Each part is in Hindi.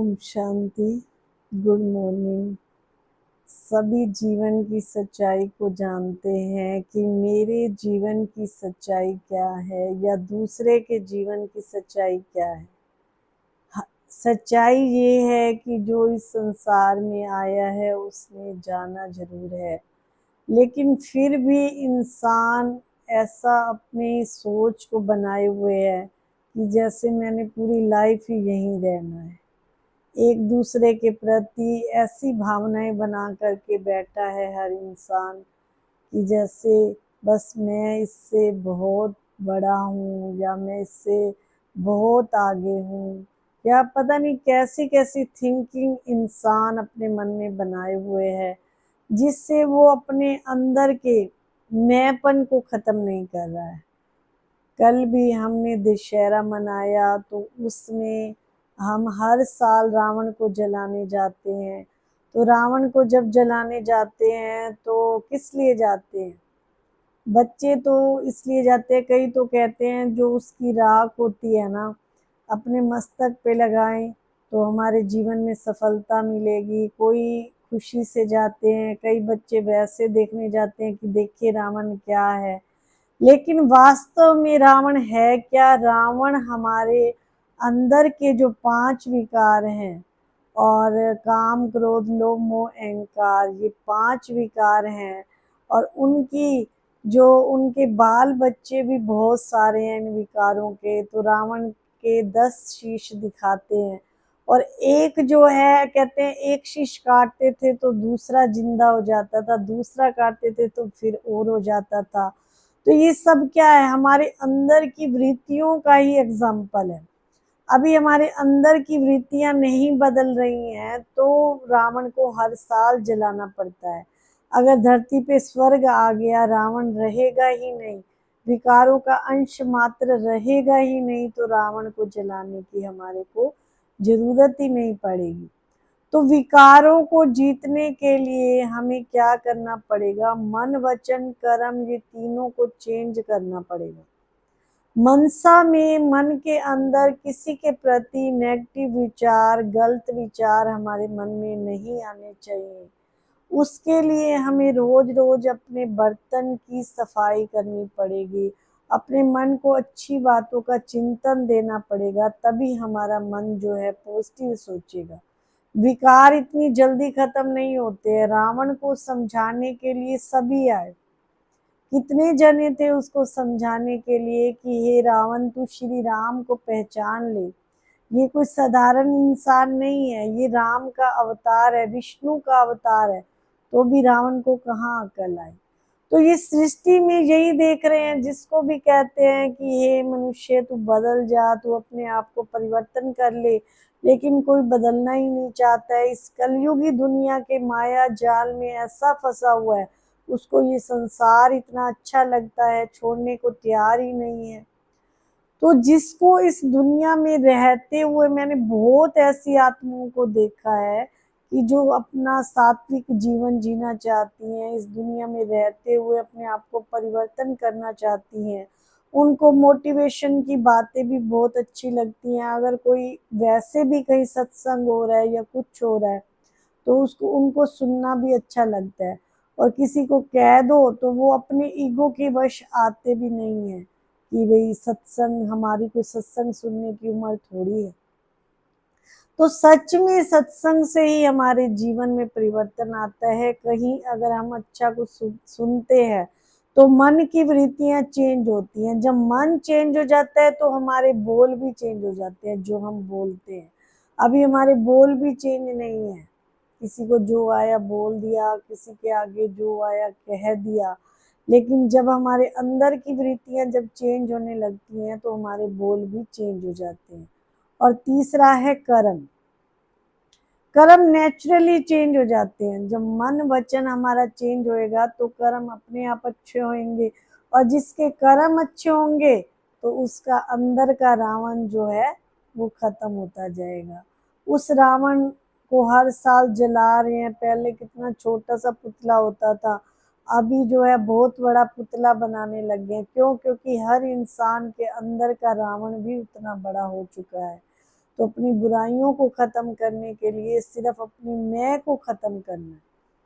ओम शांति। Good morning. सभी जीवन की सच्चाई को जानते हैं कि मेरे जीवन की सच्चाई क्या है या दूसरे के जीवन की सच्चाई क्या है। सच्चाई ये है कि जो इस संसार में आया है उसने जाना जरूर है, लेकिन फिर भी इंसान ऐसा अपनी सोच को बनाए हुए है कि जैसे मैंने पूरी लाइफ ही यहीं रहना है। एक दूसरे के प्रति ऐसी भावनाएं बना करके बैठा है हर इंसान कि जैसे बस मैं इससे बहुत बड़ा हूँ या मैं इससे बहुत आगे हूँ, या पता नहीं कैसी कैसी थिंकिंग इंसान अपने मन में बनाए हुए है, जिससे वो अपने अंदर के मैंपन को ख़त्म नहीं कर रहा है। कल भी हमने दशहरा मनाया तो उसमें हम हर साल रावण को जलाने जाते हैं। तो रावण को जब जलाने जाते हैं तो किस लिए जाते हैं? बच्चे तो इसलिए जाते हैं, कई तो कहते हैं जो उसकी राख होती है ना, अपने मस्तक पे लगाएं तो हमारे जीवन में सफलता मिलेगी। कोई खुशी से जाते हैं, कई बच्चे वैसे देखने जाते हैं कि देखिए रावण क्या है। लेकिन वास्तव में रावण है क्या? रावण हमारे अंदर के जो 5 विकार हैं, और काम क्रोध लोभ मोह अहंकार, ये 5 विकार हैं, और उनकी जो उनके बाल बच्चे भी बहुत सारे हैं इन विकारों के। तो रावण के 10 शीश दिखाते हैं, और एक जो है कहते हैं एक शीश काटते थे तो दूसरा जिंदा हो जाता था, दूसरा काटते थे तो फिर और हो जाता था। तो ये सब क्या है? हमारे अंदर की वृत्तियों का ही एग्जाम्पल है। अभी हमारे अंदर की वृत्तियां नहीं बदल रही हैं तो रावण को हर साल जलाना पड़ता है। अगर धरती पे स्वर्ग आ गया, रावण रहेगा ही नहीं, विकारों का अंश मात्र रहेगा ही नहीं, तो रावण को जलाने की हमारे को जरूरत ही नहीं पड़ेगी। तो विकारों को जीतने के लिए हमें क्या करना पड़ेगा? मन वचन कर्म, ये तीनों को चेंज करना पड़ेगा। मनसा में मन के अंदर किसी के प्रति नेगेटिव विचार, गलत विचार हमारे मन में नहीं आने चाहिए। उसके लिए हमें रोज रोज अपने बर्तन की सफाई करनी पड़ेगी, अपने मन को अच्छी बातों का चिंतन देना पड़ेगा, तभी हमारा मन जो है पॉजिटिव सोचेगा। विकार इतनी जल्दी खत्म नहीं होते हैं। रावण को समझाने के लिए सभी आए, कितने जने थे उसको समझाने के लिए कि हे रावण, तू श्री राम को पहचान ले, ये कोई साधारण इंसान नहीं है, ये राम का अवतार है, विष्णु का अवतार है। तो भी रावण को कहाँ अकल आई? तो ये सृष्टि में यही देख रहे हैं, जिसको भी कहते हैं कि हे मनुष्य तू बदल जा, तू अपने आप को परिवर्तन कर ले, लेकिन कोई बदलना ही नहीं चाहता है। इस कलयुगी दुनिया के माया जाल में ऐसा फंसा हुआ है, उसको ये संसार इतना अच्छा लगता है, छोड़ने को तैयार ही नहीं है। तो जिसको इस दुनिया में रहते हुए, मैंने बहुत ऐसी आत्माओं को देखा है कि जो अपना सात्विक जीवन जीना चाहती हैं, इस दुनिया में रहते हुए अपने आप को परिवर्तन करना चाहती हैं, उनको मोटिवेशन की बातें भी बहुत अच्छी लगती हैं। अगर कोई वैसे भी कहीं सत्संग हो रहा है या कुछ हो रहा है तो उसको उनको सुनना भी अच्छा लगता है, और किसी को कह दो तो वो अपने ईगो के वश आते भी नहीं है कि भाई सत्संग, हमारी कोई सत्संग सुनने की उम्र थोड़ी है। तो सच में सत्संग से ही हमारे जीवन में परिवर्तन आता है। कहीं अगर हम अच्छा कुछ सुनते हैं तो मन की वृत्तियां चेंज होती हैं। जब मन चेंज हो जाता है तो हमारे बोल भी चेंज हो जाते हैं, जो हम बोलते हैं। अभी हमारे बोल भी चेंज नहीं है, किसी को जो आया बोल दिया, किसी के आगे जो आया कह दिया। लेकिन जब हमारे अंदर की वृत्तियां जब चेंज होने लगती हैं तो हमारे बोल भी चेंज हो जाते हैं। और तीसरा है कर्म। कर्म नेचुरली चेंज हो जाते हैं। जब मन वचन हमारा चेंज होएगा तो कर्म अपने आप अच्छे होंगे, और जिसके कर्म अच्छे होंगे तो उसका अंदर का रावण जो है वो खत्म होता जाएगा। उस रावण को हर साल जला रहे हैं। पहले कितना छोटा सा पुतला होता था, अभी जो है बहुत बड़ा पुतला बनाने लग गए। क्यों? क्योंकि हर इंसान के अंदर का रावण भी उतना बड़ा हो चुका है। तो अपनी बुराइयों को ख़त्म करने के लिए सिर्फ अपनी मैं को ख़त्म करना है।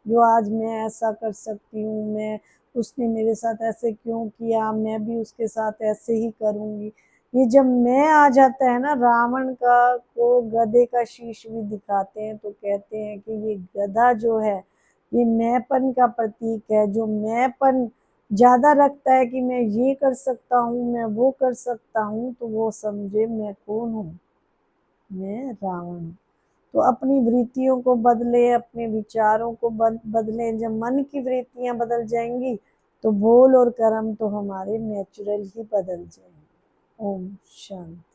जो आज मैं ऐसा कर सकती हूँ, मैं उसने मेरे साथ ऐसे क्यों किया, मैं भी उसके साथ ऐसे ही करूँगी। ये जब मैं आ जाता है ना, रावण का को गधे का शीश भी दिखाते हैं तो कहते हैं कि ये गधा जो है ये मैंपन का प्रतीक है। जो मैंपन ज़्यादा रखता है कि मैं ये कर सकता हूँ, मैं वो कर सकता हूँ, तो वो समझे मैं कौन हूँ, मैं रावण हूँ। तो अपनी वृत्तियों को बदले, अपने विचारों को बदलें। जब मन की वृत्तियाँ बदल जाएंगी तो बोल और कर्म तो हमारे नेचुरल ही बदल जाएंगे। ओम शांति।